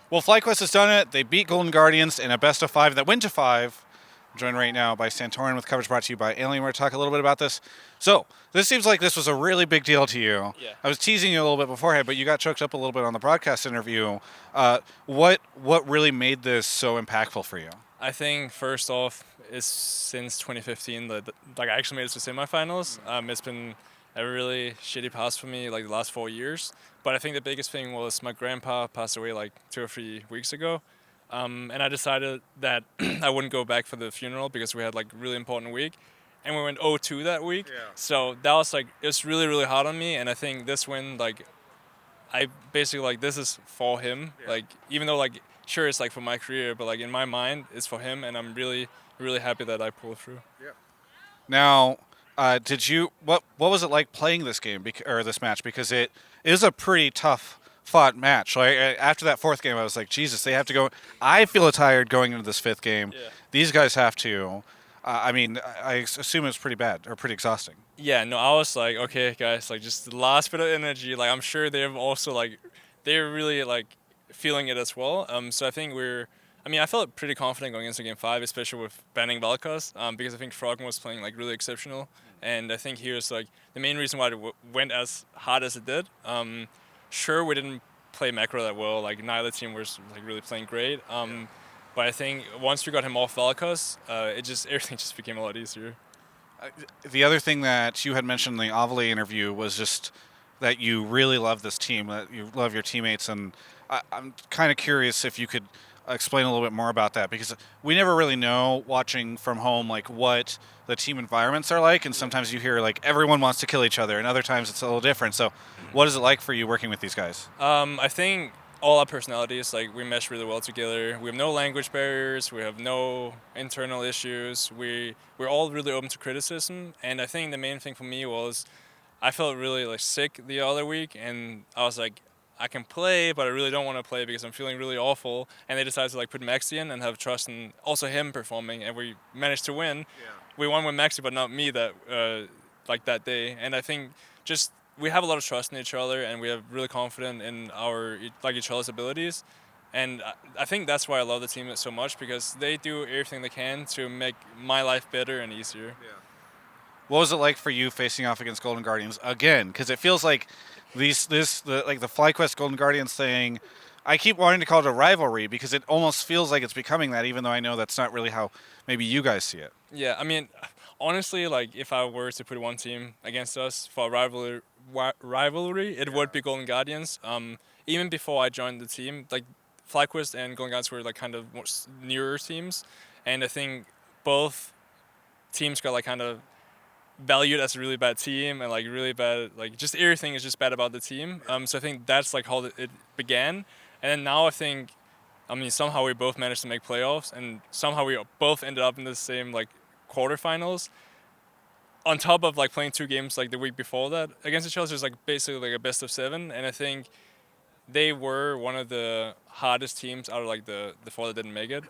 Well, FlyQuest has done it. They beat Golden Guardians in a best of 5 that went to 5. I'm joined right now by Santorin with coverage brought to you by Alien. We're going to talk a little bit about this. So, this seems like this was a really big deal to you. Yeah. I was teasing you a little bit beforehand, but you got choked up a little bit on the broadcast interview. What really made this so impactful for you? I think first off, is since 2015 that like I actually made it to semifinals. It's been a really shitty past for me like the last 4 years. But I think the biggest thing was my grandpa passed away like 2 or 3 weeks ago, and I decided that I wouldn't go back for the funeral because we had like a really important week, and we went 0-2 that week. Yeah. So that was like it was really hard on me, and I think this win like I basically like this is for him. Yeah. Like even though like sure it's like for my career, but like in my mind it's for him, and I'm really happy that I pulled through. Now, did you what was it like playing this game or this match? Because it is a pretty tough fought match. Like after that fourth game, I was like, Jesus, they have to go. I feel tired going into this fifth game. Yeah. These guys have to. I mean, I assume it was pretty bad or pretty exhausting. Yeah, no, I was like, okay, guys, like just the last bit of energy. Like I'm sure they've also like they're really like feeling it as well. So I think I mean, I felt pretty confident going into Game 5, especially with banning Valkas, because I think Froggen was playing like really exceptional, and I think here's like the main reason why it went as hard as it did. Sure, we didn't play macro that well. Like neither team was like really playing great. But I think once we got him off Valkas, it just everything just became a lot easier. The other thing that you had mentioned in the Avali interview was just that you really love this team, that you love your teammates, and I'm kind of curious if you could explain a little bit more about that because we never really know watching from home like what the team environments are like, and sometimes you hear like everyone wants to kill each other, and other times it's a little different. So, what is it like for you working with these guys? I think all our personalities, like we mesh really well together. We have no language barriers. We have no internal issues. We're all really open to criticism. And I think the main thing for me was I felt really like sick the other week, and I was like, I can play, but I really don't want to play because I'm feeling really awful. And they decided to like put Maxi in and have trust in also him performing, and we managed to win. Yeah. We won with Maxi, but not me that like that day. And I think just we have a lot of trust in each other, and we have really confident in our like each other's abilities. And I think that's why I love the team so much because they do everything they can to make my life better and easier. Yeah. What was it like for you facing off against Golden Guardians again? Because it feels like the FlyQuest Golden Guardians thing. I keep wanting to call it a rivalry because it almost feels like it's becoming that, even though I know that's not really how maybe you guys see it. Yeah, I mean, honestly, like if I were to put one team against us for a rivalry, it would be Golden Guardians. Even before I joined the team, like FlyQuest and Golden Guardians were like kind of more newer teams, and I think both teams got like kind of valued as a really bad team and like really bad, like just everything is just bad about the team. So I think that's like how it began, and then now I think, I mean, somehow we both managed to make playoffs, and somehow we both ended up in the same like quarterfinals. On top of like playing 2 games like the week before that against each other, it's like basically like a best of 7, and I think they were one of the hardest teams out of like the 4 that didn't make it.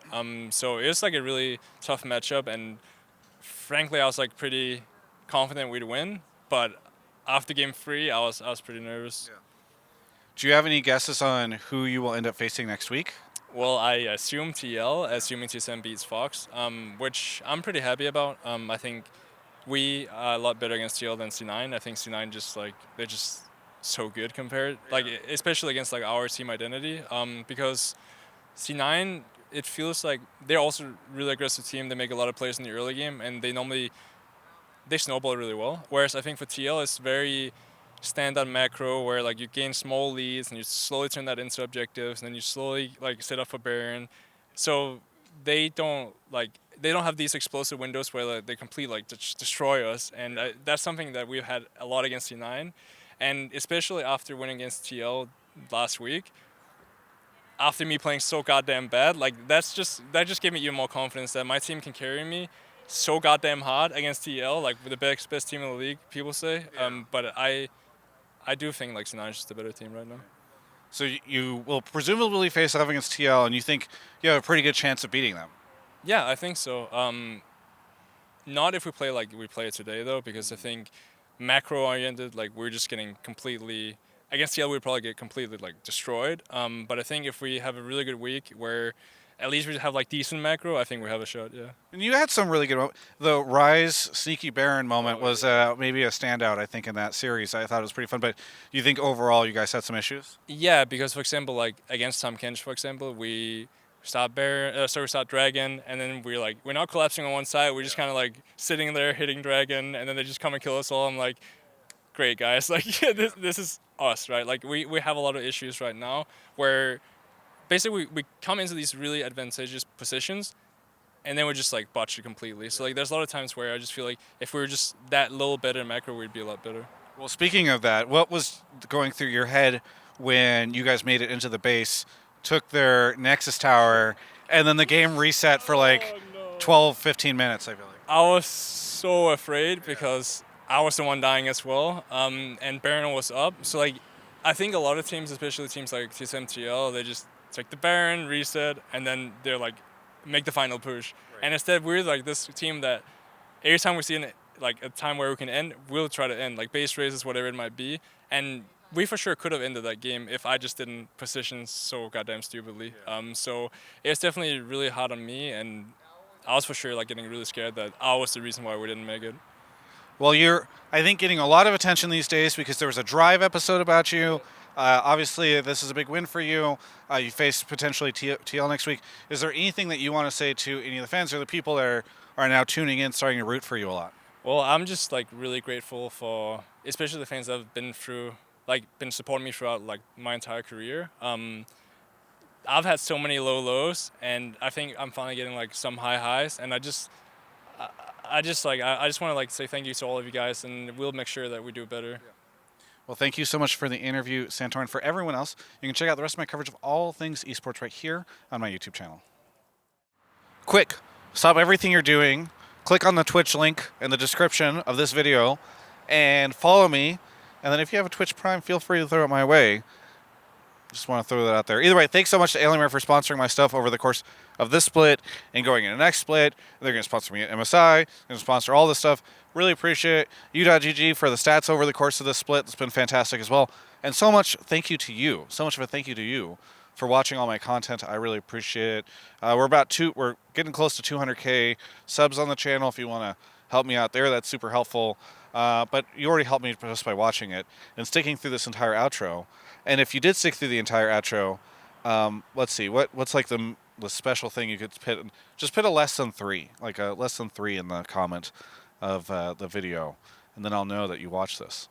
So it was like a really tough matchup, and frankly, I was like pretty confident we'd win, but after Game 3, I was pretty nervous. Yeah. Do you have any guesses on who you will end up facing next week? Well, I assume TL, assuming TSM beats Fox, which I'm pretty happy about. I think we are a lot better against TL than C9. I think C9 just like they're just so good compared, like especially against like our team identity. Because C9, it feels like they're also a really aggressive team. They make a lot of plays in the early game, and they snowball really well. Whereas I think for TL, it's very standard macro where like you gain small leads and you slowly turn that into objectives, and then you slowly like set up for Baron. So they don't have these explosive windows where like, they complete like destroy us, and that's something that we've had a lot against C9, and especially after winning against TL last week. After me playing so goddamn bad, like that just gave me even more confidence that my team can carry me so goddamn hard against TL, like with the best team in the league, people say. Yeah. But I do think like C9 is just a better team right now. So you will presumably face off against TL, and you think you have a pretty good chance of beating them. Yeah, I think so. Not if we play it today though, because I think macro oriented, like we're just getting completely against TL we'd probably get completely like destroyed. But I think if we have a really good week where at least we have like decent macro, I think we have a shot. Yeah. And you had some really good. The Rise Sneaky Baron moment was maybe a standout. I think in that series, I thought it was pretty fun. But you think overall you guys had some issues? Yeah, because for example, like against Tom Kench, for example, we start Baron, we start Dragon, and then we're not collapsing on one side. We're just kind of like sitting there hitting Dragon, and then they just come and kill us all. I'm like, great guys, like yeah, this is us, right? Like we have a lot of issues right now where basically we come into these really advantageous positions and then we just like botch it completely. So like there's a lot of times where I just feel like if we were just that little better in macro, we'd be a lot better. Well, speaking of that, what was going through your head when you guys made it into the base, took their Nexus Tower, and then the game reset for like 12, 15 minutes, I feel like. I was so afraid because I was the one dying as well, and Baron was up. So like, I think a lot of teams, especially teams like TSM they just take the Baron, reset, and then they're like, make the final push. Right. And instead, we're like this team that every time we see a time where we can end, we'll try to end, like base races, whatever it might be. And we for sure could have ended that game if I just didn't position so goddamn stupidly. Yeah. So it's definitely really hard on me, and I was for sure like getting really scared that I was the reason why we didn't make it. Well, you're, I think, getting a lot of attention these days because there was a Drive episode about you. Obviously, this is a big win for you. You face potentially TL next week. Is there anything that you want to say to any of the fans or the people that are now tuning in, starting to root for you a lot? Well, I'm just like really grateful for, especially the fans that have been supporting me throughout like my entire career. I've had so many low lows, and I think I'm finally getting like some high highs, and I just want to like say thank you to all of you guys, and we'll make sure that we do better. Yeah. Well, thank you so much for the interview, Santorin. For everyone else, you can check out the rest of my coverage of all things esports right here on my YouTube channel. Quick, stop everything you're doing, click on the Twitch link in the description of this video, and follow me. And then if you have a Twitch Prime, feel free to throw it my way. Just want to throw that out there. Either way, thanks so much to Alienware for sponsoring my stuff over the course of this split and going into the next split. They're going to sponsor me at MSI. They're going to sponsor all this stuff. Really appreciate it. U.GG for the stats over the course of this split. It's been fantastic as well. And so much thank you to you. So much of a thank you to you for watching all my content. I really appreciate it. We're getting close to 200K subs on the channel. If you want to help me out there, that's super helpful. But you already helped me just by watching it and sticking through this entire outro. And if you did stick through the entire outro, let's see, what's like the special thing you could put? Just put a less than 3, like a less than 3 in the comment of the video, and then I'll know that you watched this.